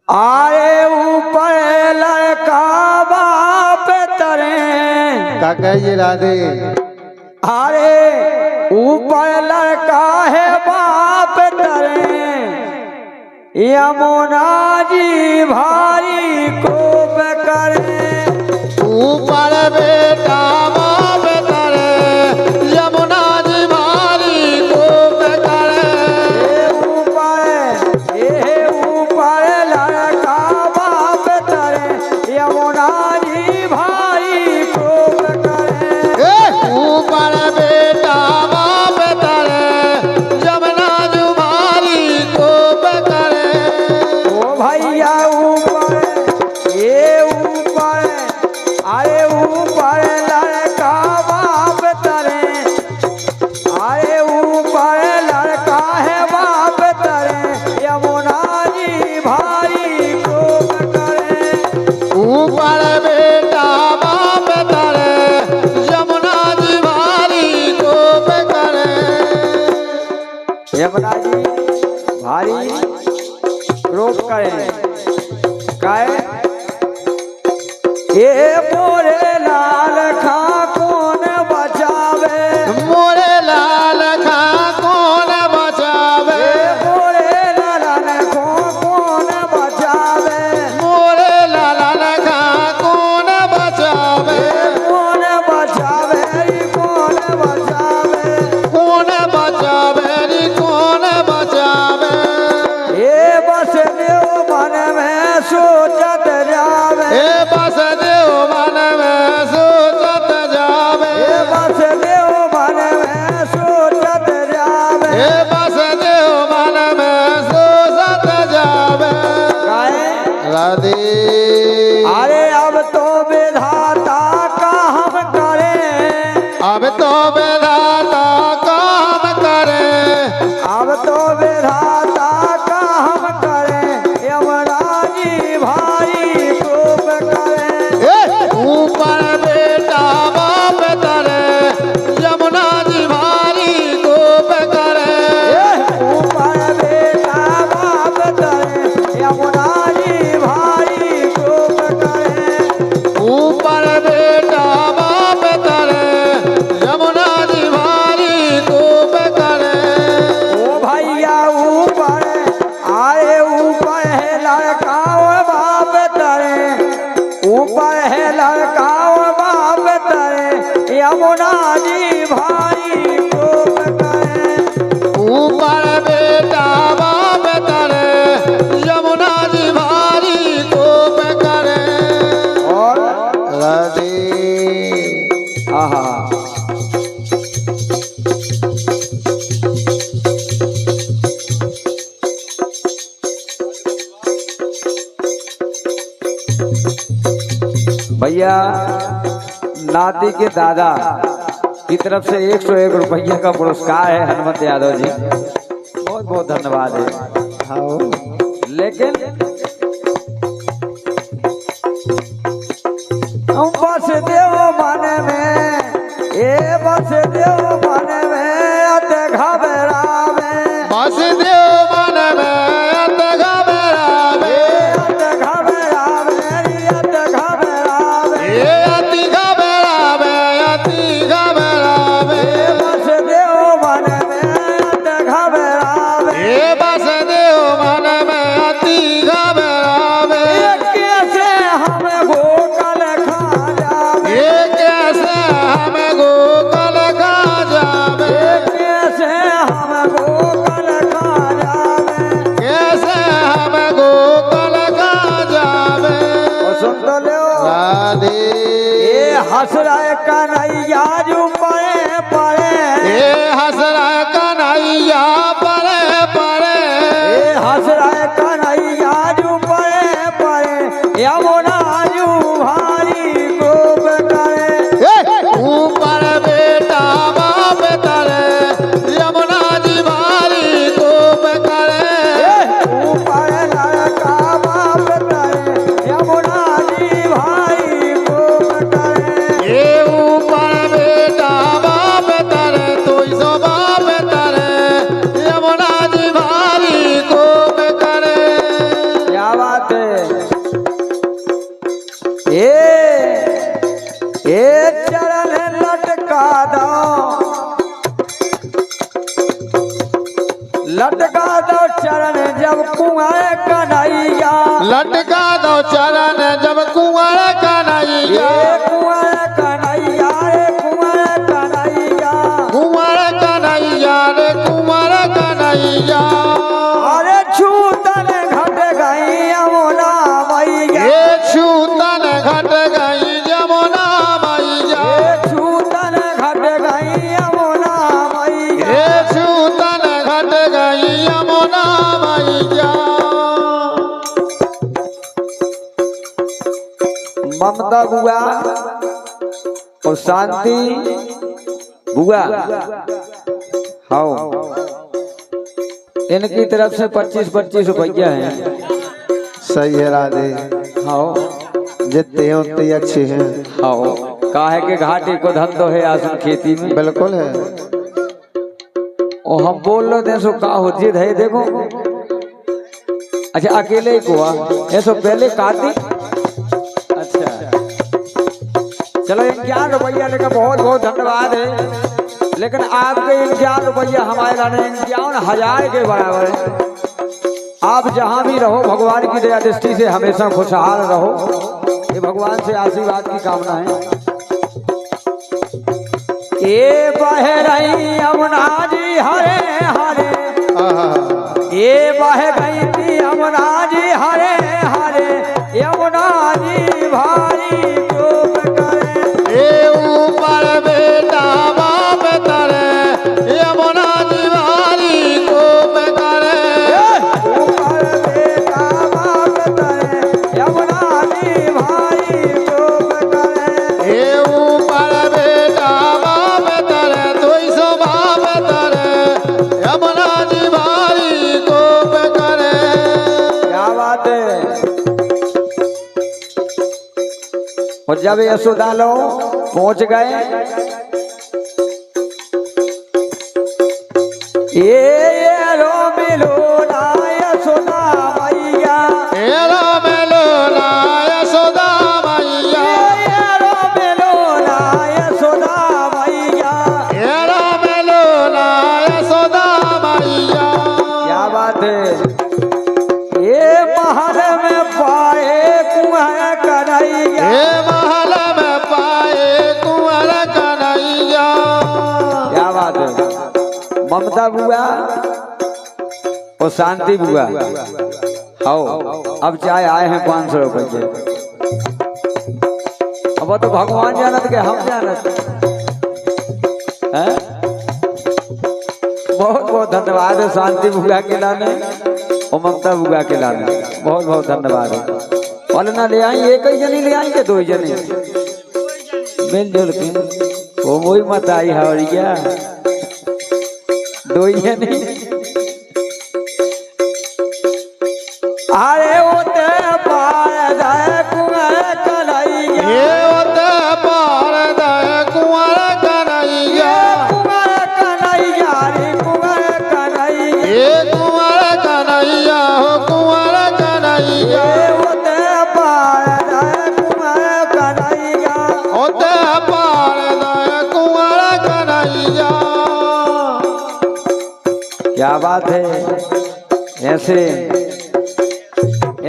आए ऊपर लड़का बाप तरे का कहिए राधे। अरे ऊपर लड़का है बाप तरे यमुना जी भारी कोप करे। ऊपर बेटा बाप करे यमुना जी भारी कोप करे। ऊपर लड़का बाप तरे यमुना जी भारी कोप करे। ऊपर बेटा बाप करे यमुना जी भारी कोप करे। ओ भैया ऊपर अरे ऊपर लड़का बाप तरे अरे ऊपर लड़का है बाप तरे यमुना जी भारी कोप करे। ऊपर बेटा बाप करे यमुना जी भारी कोप करे। यमुना जी भारी कोप करे। काहे ये मोरे लाल खा कौन बचावे। मोरे लाल खा कौन बचावे। मोरे लाल खो कौन बचावे। मोरे लाल खा कौन बचावे। कौन बचावे कौन बचावे। कौन बचावे रे कौन बचावे। ये बस देव मन में सोचत जावे। ए बस देव मन में सोचत जावे। ये बस देव मन में सोचत जावे। ए बस देव मन में सोचत जावे। काहे राधे। अरे अब तो विधाता का हम करें। अब तो विधाता काम करे। अब तो विधाता का हम करें यमुना जी भारी कोप करें। ऊपर बेटा बाप करे यमुना जी भारी कोप करे। ऊपर बेटा बाप तरे यमुना जी भारी कोप करें। ऊपर बेटा बाप करे यमुना जी भारी कोप करे। ओ भैया ऊपर आए ऊपर है लड़का और बाप तरे। ऊपर है लड़का और बाप तरे यमुना जी भारी कोप करें। ऊपर बेटा बाप करे यमुना जी भारी कोप करे। और राधे। आहा भैया नाती के दादा की तरफ से 101 रुपया का पुरस्कार है हनुमत यादव जी। बहुत बहुत धन्यवाद है। हाँ लेकिन बस देव मन में बस देव मन में अत घबरावे। बस देव मन में अत घबरावे। अत घबरावे अत घबरावे। अति घबरावे अति घबरावे। बस देव मन में अत घबरावे। बस देव मन में अति घबरावे। कैसे हम गोकल खा जावे। कैसे हम गोकल खा जावे। कैसे हम गोकल खा जावे। कैसे हम गोकल खा जावे। सुन तो लो राधे। ये हंस रहे कन्हैया जू परे परे। हंस रहा कन्हैया परे परे। ये हंस रहे कन्हैया जू परे परे यमुना जू भारी कोप करे। ऊपर बेटा बाप करे यमुना जी भारी कोप करे। ऊपर लड़का बाप तरे यमुना जी भारी कोप करे। ऊपर ए चरण लटका दो चरण जब कुंवर कन्हैया, लटका दो चरण जब कुंवर कन्हैया, कुंवर कन्हैया रे कुंवर कन्हैया, कुंवर कन्हैया रे कुंवर कन्हैया। अरे छूतन घट गई यमुना मैया, ये छूतन घट गई यमुना मैया, छूतन घट गई यमुना मैया, ये छूतन घट गई यमुना मैया। ममता बुआ और शांति बुआ, हाँ इनकी तरफ से 25-25 रुपया है। सही है राधे, हाँ जितने हैं उतने ही अच्छे हैं। हाँ काहे के घाटे को धंधो है आसन खेती में। बिल्कुल है। और हम बोल रहे थे सो का हो जिद है देखो। अच्छा अकेले ही कुआ ऐसो पहले काटी। अच्छा चलो 51 रुपया लेकर बहुत बहुत धन्यवाद है। लेकिन आपके 51 रुपया हमारे लाने 51,000 के बराबर है। आप जहाँ भी रहो भगवान की दया दृष्टि से हमेशा खुशहाल रहो, ये भगवान से आशीर्वाद की कामना है। ये बह रही यमुना जी हरे हरे, ये बह गई थी यमुना जी हरे हरे, यमुना जी भारी चुप करे, ये ऊपर बेटा बाप तरे, यमुना जी भारी चुप करे, ऊपर बेटा बाप तरे, यमुना जी भारी चुप करे, ये ऊपर बेटा बाप तरे, 200 बाप तरे, यमुना जी भारी चुप करे। क्या बात है। और जब यशोदा लो पहुंच गए, ये रो मिलो ना यशोदा मैया, ये रो मिलो ना यशोदा मैया, ये रो मिलो ना यशोदा मैया, ये रो मिलो ना यशोदा मैया। क्या बात है। ये महल में पाए कुंवर कन्हैया, ये महल में पाए कुंवर कन्हैया। क्या बात है। ममता बुआ और शांति बुआ, आओ अब चाय आए हैं 500 रुपये। अब तो भगवान जानत के हम जानत हैं। बहुत बहुत धन्यवाद है शांति बुआ के लाने और ममता बुआ के लाने, बहुत बहुत धन्यवाद है। फल ना ले आई, एक ही जनी ले आई के 2 जने मिलजुल के, वो वही मत आई हवरिया 2 जने। अरे होते पार जाए कुंवर कन्हैया, ये होते पार दे कुंवर कन्हैया, कुंवर कन्हैया रे कुंवर कन्हैया, ये कुंवर कन्हैया हो कुंवर कन्हैया, ये होते पार जाए कुंवर कन्हैया, होते पार दे कुंवर कन्हैया। क्या बात है। ऐसे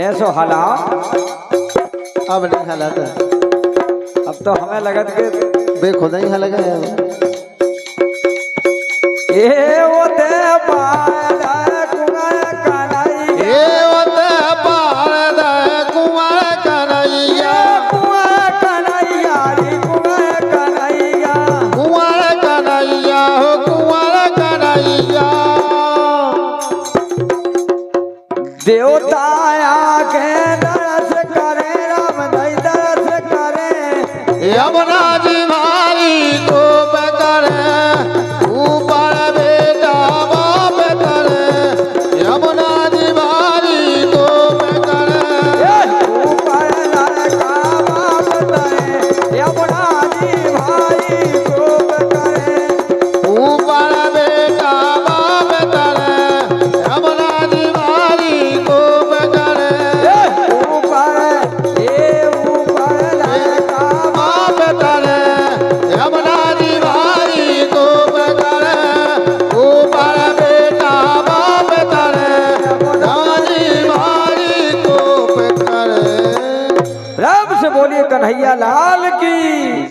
ऐसो हलाओ, अब नहीं हालत है, अब तो हमें लगत के बेखुदा ही हालत है। ये होते पार जाए कुंवर कन्हैया, ये होते पार दे कुंवर कन्हैया, कुंवर कन्हैया रे कुंवर कन्हैया, कुंवर कन्हैया हो कुंवर कन्हैया। देवता आके दरस करे, राम दई दरस करे, यमुना जी भारी कोप करे, ऊपर बेटा बाप करे, यमुना जी भारी कोप करे, ऊपर लड़का बाप करे, यमुना जी भाई खूब करे, ऊपर बेटा बाप करे, यमुना जी भारी कोप करे, ऊपर लड़का बाप करे, बोलिए कन्हैया लाल की।